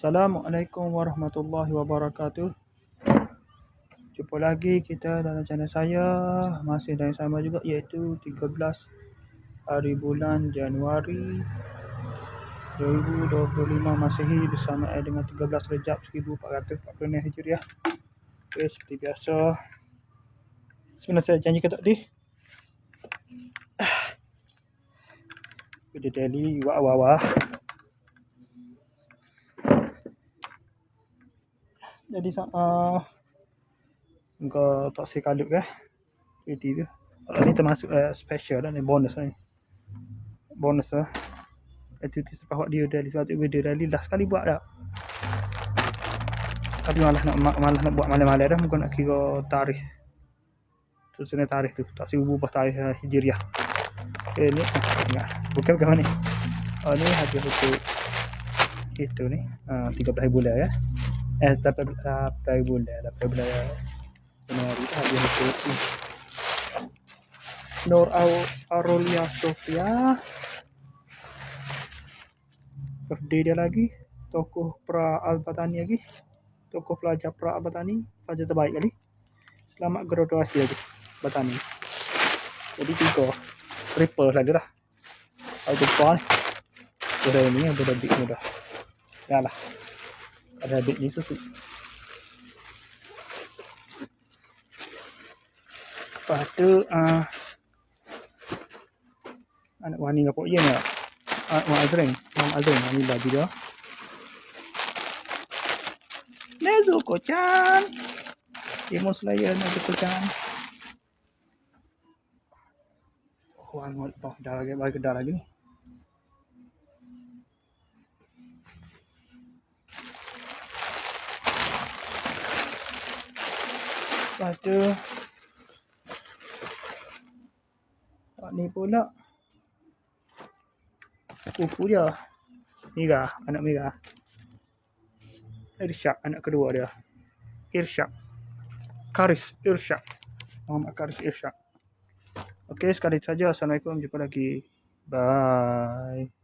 Assalamualaikum warahmatullahi wabarakatuh. Jumpa lagi kita dalam channel saya. Masih yang sama juga, iaitu 13 hari bulan Januari 2025 Masehi bersama dengan 13 Rejab 1440 Hijriah. Okay, seperti biasa. Sebenarnya saya janjikan tadi video daily wah. Jadi engkau tak sekalut ke itu tu. Ini termasuk special lah ni, bonus lah ni. Bonus lah. Aktiviti sepakat dia daily, sebab tu video daily dah sekali buat dah. Tapi malah nak buat malam-malam dah, bukan nak kira tarikh. Tu sebenarnya tarikh tu tak sibuk ubah tarikh Hijriah. Okay, ni bukan mana ni. Oh, ni hasil untuk itu ni 13 bulan ya. 8 bulan Januari tu hasil untuk Nur Aurelia Sofia. Birthday dia lagi. Tokoh pra Al-Batani lagi. Tokoh pelajar pra Al-Batani, pelajar terbaik kali. Selamat graduasi lagi Batani. Jadi 3 triple lagi dah. Aku jumpa ni. Sudah ini yang beradik mudah. Yalah. Ada adik ni susu. Lepas tu anak wani apa je ni? Mak Azrin. Ni bagi dia. Nezuko-chan. Demon Slayer Nezuko-chan. Dah lagi ni. Lepas tu ni pula kuku dia Mira, anak Mira. Irsyad, anak kedua dia. Irsyad. Karis Irsyad. Muhammad Karis Irsyad. Okey, sekali saja. Assalamualaikum. Jumpa lagi. Bye.